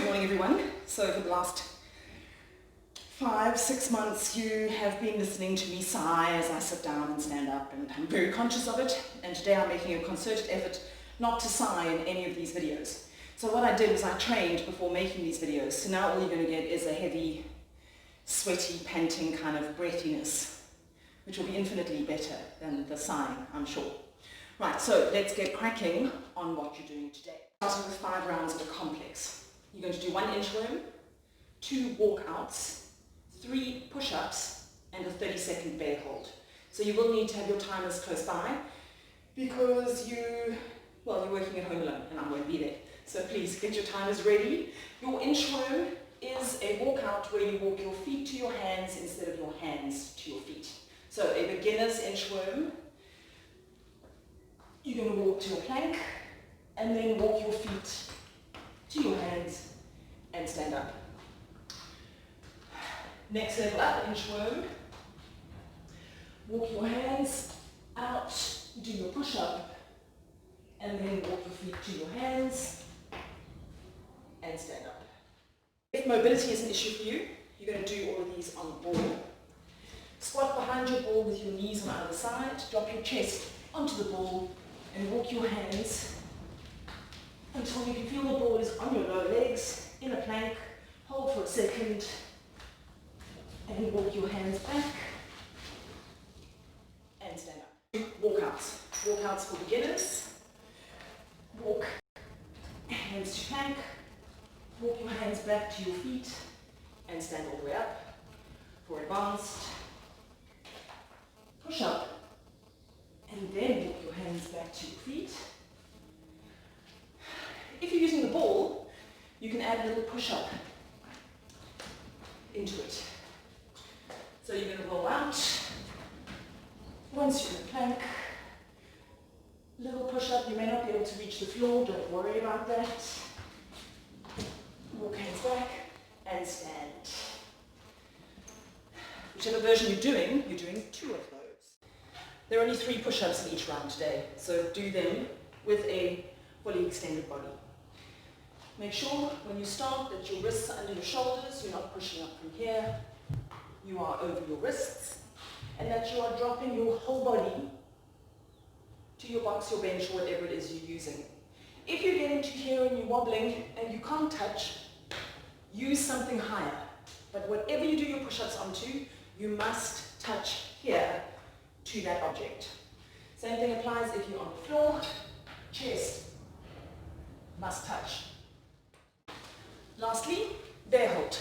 morning everyone. So for the last 5-6 months you have been listening to me sigh as I sit down and stand up, and I'm very conscious of it, and today I'm making a concerted effort not to sigh in any of these videos. So what I did was I trained before making these videos, so now all you're going to get is a heavy, sweaty, panting kind of breathiness, which will be infinitely better than the sighing, I'm sure. Right, so let's get cracking on what you're doing today. Starting with 5 rounds of a complex. You're going to do 1 inchworm, 2 walkouts, 3 push-ups, and a 30-second bear hold. So you will need to have your timers close by because you're working at home alone and I won't be there. So please get your timers ready. Your inchworm is a walkout where you walk your feet to your hands instead of your hands to your feet. So a beginner's inchworm, you're going to walk to your plank and then walk your feet to your hands and stand up. Next level up, inchworm. Walk your hands out, do your push-up, and then walk your feet to your hands and stand up. If mobility is an issue for you, you're going to do all of these on the ball. Squat behind your ball with your knees on either side, drop your chest onto the ball, and walk your hands until you can feel the ball is on your lower legs, in a plank. Hold for a second, and walk your hands back, and stand up. Walkouts. Walkouts for beginners. Walk hands to plank, walk your hands back to your feet, and stand all the way up. For advanced, push up, and then walk your hands back to your feet. If you're using the ball, you can add a little push-up into it. So you're going to roll out. Once you're in the plank, little push-up. You may not be able to reach the floor, don't worry about that. Walk hands back and stand. Whichever version you're doing 2 of those. There are only 3 push-ups in each round today, so do them with a fully extended body. Make sure when you start that your wrists are under your shoulders, you're not pushing up from here, you are over your wrists, and that you are dropping your whole body to your box, your bench, or whatever it is you're using. If you get into here and you're wobbling and you can't touch, use something higher. But whatever you do your push-ups onto, you must touch here to that object. Same thing applies if you're on the floor. Chest must touch. Lastly, bear hold.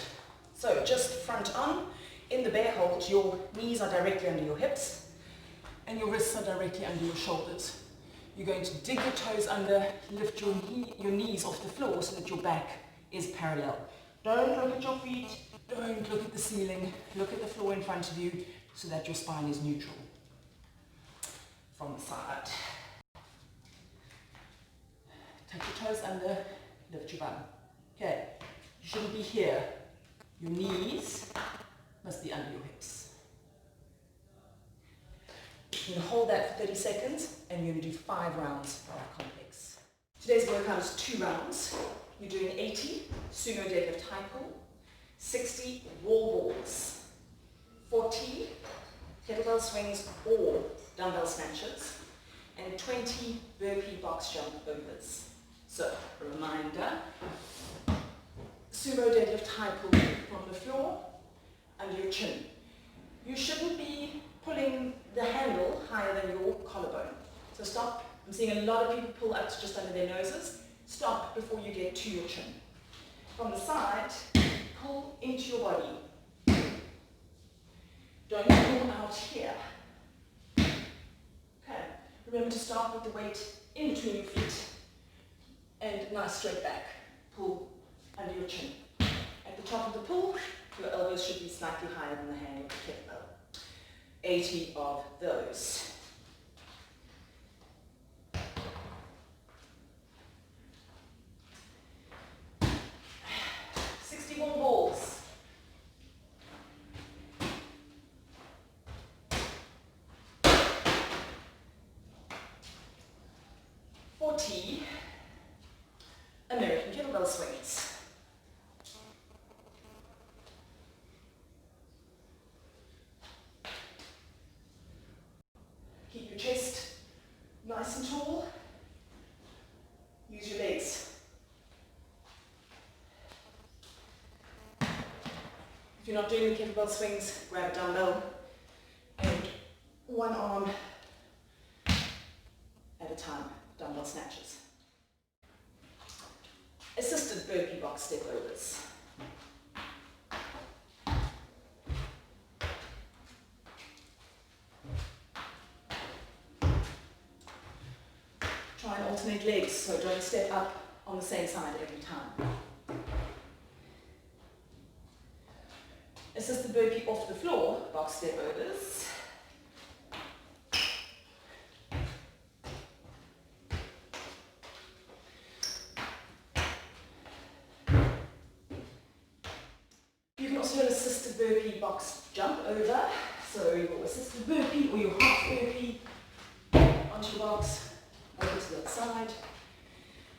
So just front on. In the bear hold, your knees are directly under your hips and your wrists are directly under your shoulders. You're going to dig your toes under, lift your knees off the floor so that your back is parallel. Don't look at your feet, don't look at the ceiling, look at the floor in front of you so that your spine is neutral. From the side. Tuck your toes under, lift your bum. Okay, you shouldn't be here. Your knees must be under your hips. You're going to hold that for 30 seconds and you're going to do 5 rounds of our complex. Today's workout is 2 rounds. You're doing 80 sumo deadlift high pull, 60 wall balls, 40 kettlebell swings or dumbbell snatches, and 20 burpee box jump overs. So, a reminder, sumo deadlift high pull from the floor under your chin. You shouldn't be pulling the handle higher than your collarbone. So stop. I'm seeing a lot of people pull up to just under their noses. Stop before you get to your chin. From the side, pull into your body. Don't pull out here. Okay. Remember to start with the weight in between your feet and nice straight back. Pull under your chin. At the top of the pull, your elbows should be slightly higher than the handle of the kettlebell. 80 of those. Balls. 40 American kettlebell swings. If you're not doing the kettlebell swings, grab a dumbbell and one arm at a time, dumbbell snatches. Assisted burpee box step overs. Try and alternate legs, so don't step up on the same side every time. Assisted burpee off the floor, box step overs. You can also do an assisted burpee box jump over, so your assisted burpee or your half burpee onto your box, over to the other side,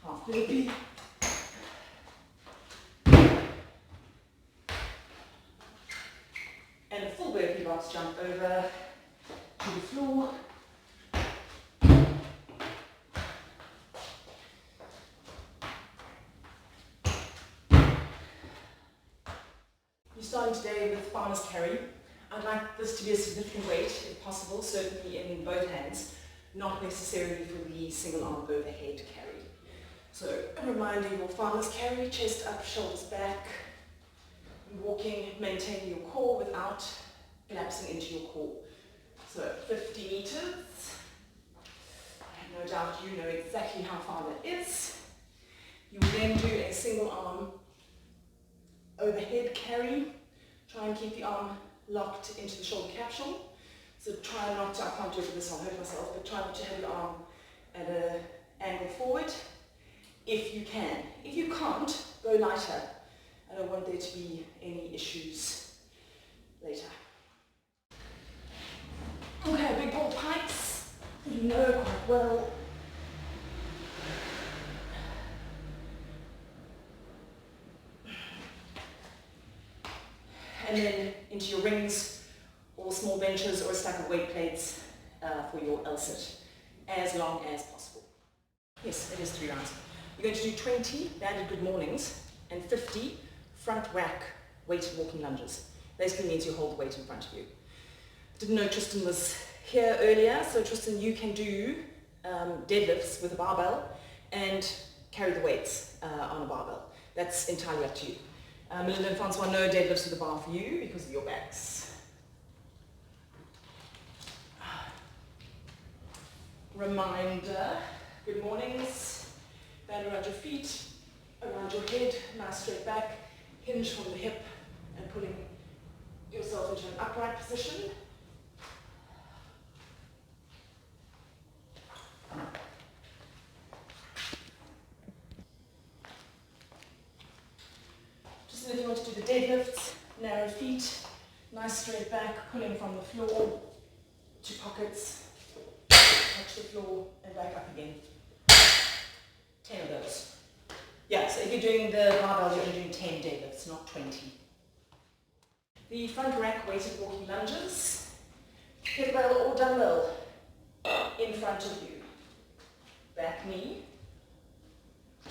half burpee. And a full burpee box jump over to the floor. You're starting today with farmer's carry. I'd like this to be a significant weight, if possible, certainly in both hands, not necessarily for the single arm overhead carry. So a reminder, your farmer's carry, chest up, shoulders back, walking, maintaining your core without collapsing into your core. So 50 meters. I have no doubt you know exactly how far that is. You will then do a single arm overhead carry. Try and keep the arm locked into the shoulder capsule. So try not to, I can't do it with this, I'll hurt myself, but try not to have your arm at an angle forward if you can. If you can't, go lighter. I don't want there to be any issues later. Okay, big ball pikes. You know quite well. And then into your rings or small benches or a stack of weight plates for your L-sit, as long as possible. Yes, it is 3 rounds. You're going to do 20 banded good mornings and 50 front rack weighted walking lunges. Basically means you hold the weight in front of you. I didn't know Tristan was here earlier, so Tristan, you can do deadlifts with a barbell and carry the weights on a barbell. That's entirely up to you. Melinda and Francois, no deadlifts with a bar for you because of your backs. Reminder, good mornings. Band around your feet, around your head, nice straight back, hinge from the hip and pulling yourself into an upright position. Just if you want to do the deadlifts, narrow feet, nice straight back, pulling from the floor to pockets, touch the floor and back up again. 10 of those. Yeah, so if you're doing the barbell, you're only doing 10 deadlifts, not 20. The front rack weighted walking lunges, kettlebell or dumbbell in front of you. Back knee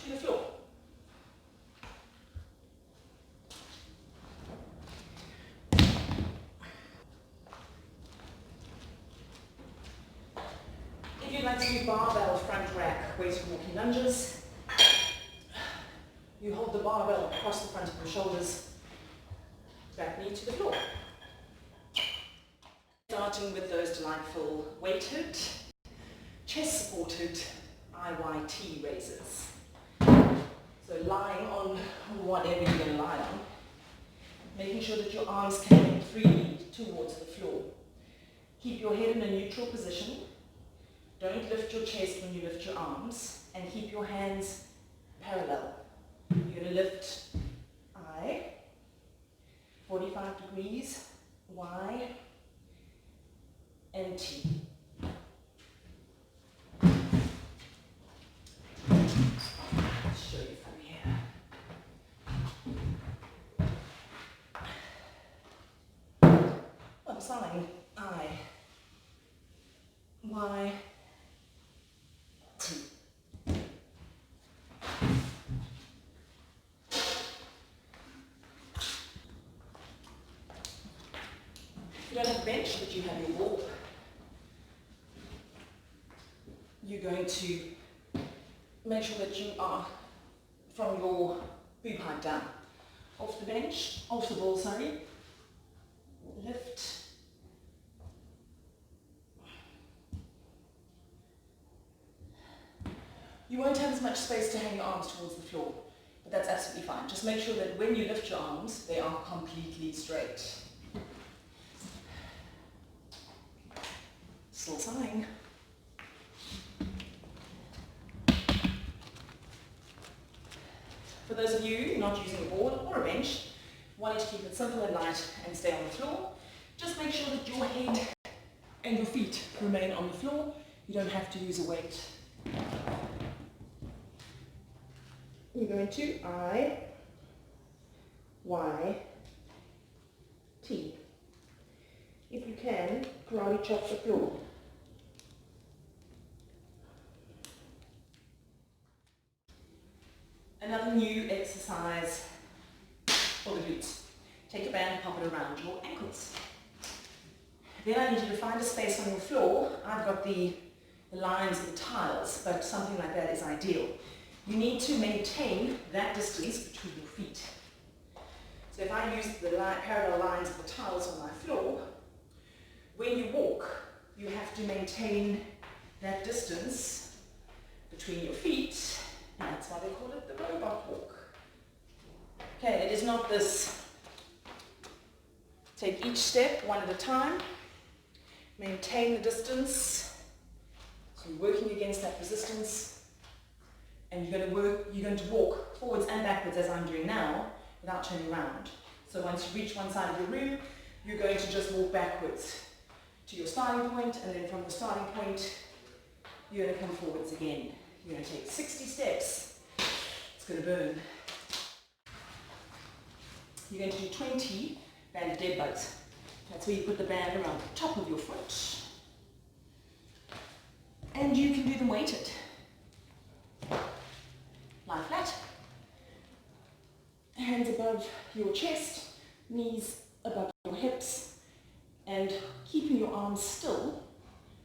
to the floor. If you'd like to do barbell front rack weighted walking lunges, you hold the barbell across the front of your shoulders, back knee to the floor. Starting with those delightful weighted, chest supported IYT raises. So lying on whatever you're going to lie on, making sure that your arms can bend freely towards the floor. Keep your head in a neutral position. Don't lift your chest when you lift your arms, and keep your hands parallel. You're going to lift I, 45 degrees, Y, and T. Show you from here. Sign I, Y, T. you don't have a bench, but you have your wall, you're going to make sure that you are from your boob height down. Off the bench, off the ball, sorry. Lift. You won't have as much space to hang your arms towards the floor, but that's absolutely fine. Just make sure that when you lift your arms, they are completely straight. Still sighing. For those of you not using a board or a bench, wanting to keep it simple and light and stay on the floor, just make sure that your head and your feet remain on the floor. You don't have to use a weight. You're going to I, Y, T. If you can, karate chop the floor. Another new exercise for the glutes. Take a band, pop it around your ankles. Then I need you to find a space on your floor. I've got the lines of the tiles, but something like that is ideal. You need to maintain that distance between your feet. So if I use the parallel lines of the tiles on my floor, when you walk, you have to maintain that distance between your feet, and that's why they call it the robot walk. Okay, it is not this take each step one at a time, maintain the distance, so you're working against that resistance, and you're going to walk forwards and backwards as I'm doing now without turning around. So once you reach one side of your room, you're going to just walk backwards to your starting point, and then from the starting point you're going to come forwards again. You're going to take 60 steps. It's going to burn. You're going to do 20 banded dead bugs. That's where you put the band around the top of your foot. And you can do them weighted. Lie flat. Hands above your chest, knees above your hips, and keeping your arms still,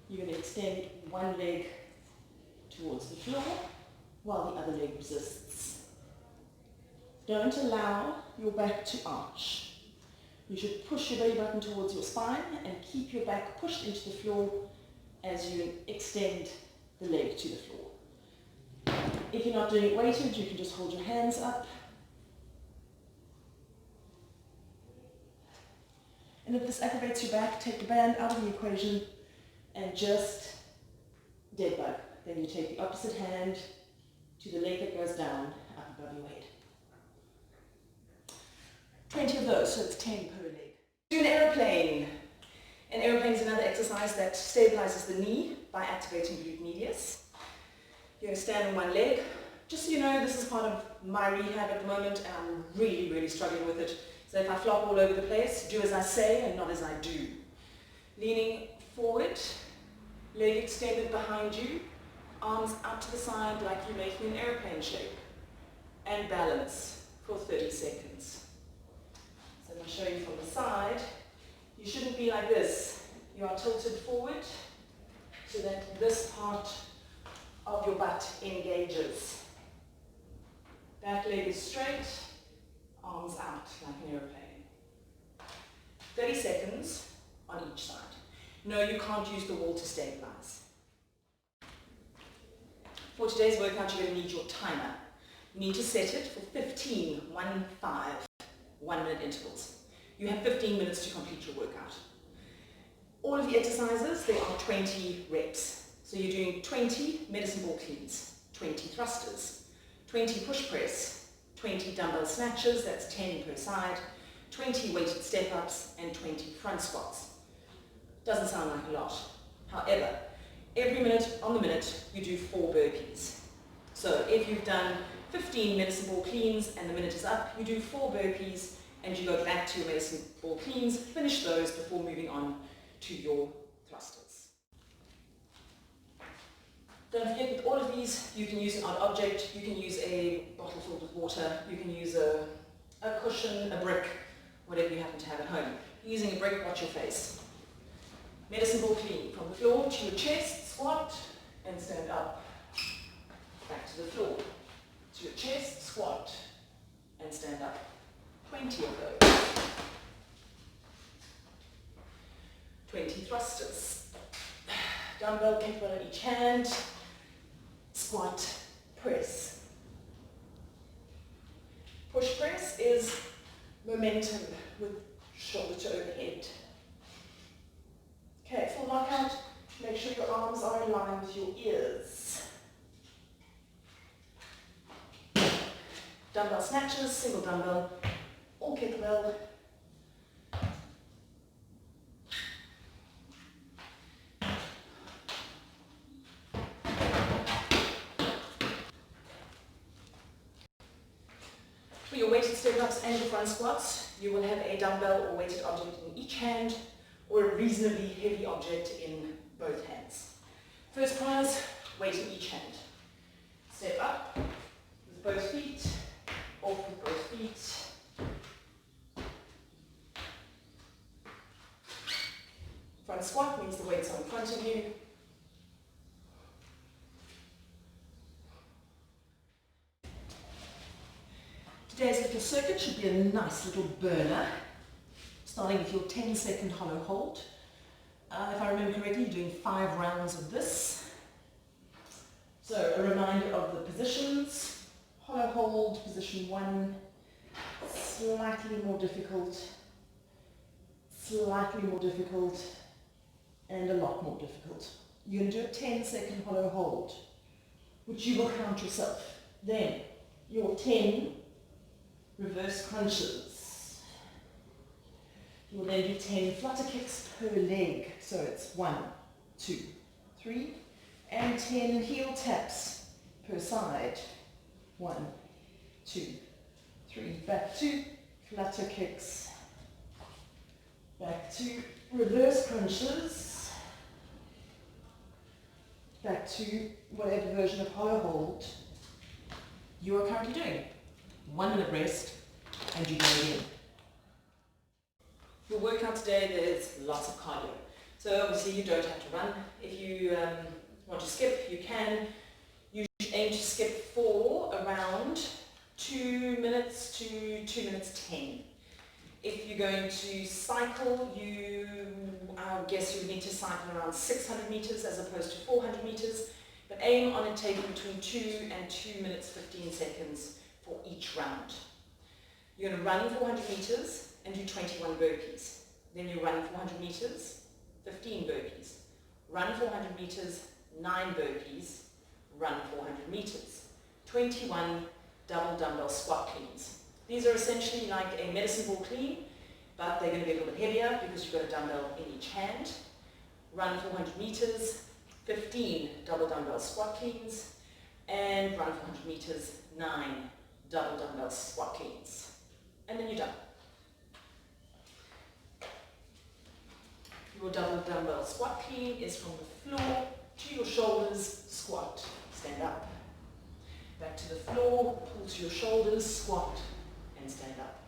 you're going to extend one leg towards the floor while the other leg resists. Don't allow your back to arch. You should push your belly button towards your spine and keep your back pushed into the floor as you extend the leg to the floor. If you're not doing it weighted, you can just hold your hands up. And if this aggravates your back, take the band out of the equation and just dead bug. Then you take the opposite hand to the leg that goes down up above your head. 20 of those, so it's 10 per leg. Do an aeroplane. An aeroplane is another exercise that stabilizes the knee by activating glute medius. You're going to stand on one leg. Just so you know, this is part of my rehab at the moment, and I'm really struggling with it. So if I flop all over the place, do as I say and not as I do. Leaning forward, leg extended behind you, arms out to the side like you're making an airplane shape, and balance for 30 seconds. So I'm show you from the side. You shouldn't be like this. You are tilted forward so that this part of your butt engages. Back leg is straight, arms out like an aeroplane. 30 seconds on each side. No, you can't use the wall to stabilize. For today's workout, you're going to need your timer. You need to set it for 15 1-minute intervals. You have 15 minutes to complete your workout. All of the exercises, there are 20 reps. So you're doing 20 medicine ball cleans, 20 thrusters, 20 push press, 20 dumbbell snatches, that's 10 per side, 20 weighted step-ups, and 20 front squats. Doesn't sound like a lot. However, every minute on the minute, you do 4 burpees. So if you've done 15 medicine ball cleans and the minute is up, you do 4 burpees and you go back to your medicine ball cleans, finish those before moving on to your thrusters. Don't forget, with all of these, you can use an odd object, you can use a bottle filled with water, you can use a cushion, a brick, whatever you happen to have at home. using a brick, watch your face. Medicine ball clean. From the floor to your chest, squat, and stand up. Back to the floor. To your chest, squat, and stand up. 20 of those. 20 thrusters. Dumbbell, kettlebell in each hand. Squat, press. Push press is momentum with shoulder to overhead. Okay, full lockout. Make sure your arms are in line with your ears. Dumbbell snatches, single dumbbell, or kettlebell. For your weighted step-ups and your front squats, you will have a dumbbell or weighted object in each hand, or a reasonably heavy object in both hands. First prize, weight in each hand. Step up with both feet, off with both feet. Front squat means the weights are in front of you. Today's little circuit should be a nice little burner, starting with your 10-second hollow hold. If I remember correctly, you're doing 5 rounds of this. So a reminder of the positions. Hollow hold, position 1, slightly more difficult, and a lot more difficult. You're going to do a 10-second hollow hold, which you will count yourself. Then your 10 reverse crunches. You will then do 10 flutter kicks per leg. So it's 1, 2, 3, and 10 heel taps per side. 1, 2, 3. Back to flutter kicks. Back to reverse crunches. Back to whatever version of hollow hold you are currently doing. 1 minute rest, and you go again. Your workout today, there's lots of cardio. So obviously you don't have to run. If you want to skip, you can. You should aim to skip for around 2 minutes to 2 minutes 10. If you're going to cycle, I guess you would need to cycle around 600 meters as opposed to 400 meters. But aim on it taking between 2 and 2 minutes 15 seconds for each round. You're going to run 400 meters and do 21 burpees. Then you run 400 meters, 15 burpees. Run 400 meters, 9 burpees. Run 400 meters. 21 double dumbbell squat cleans. These are essentially like a medicine ball clean, but they're going to be a little bit heavier because you've got a dumbbell in each hand. Run 400 meters, 15 double dumbbell squat cleans, and run 400 meters, 9 double dumbbell squat cleans. And then you're done. Your double dumbbell squat clean is from the floor to your shoulders, squat, stand up. Back to the floor, pull to your shoulders, squat, and stand up.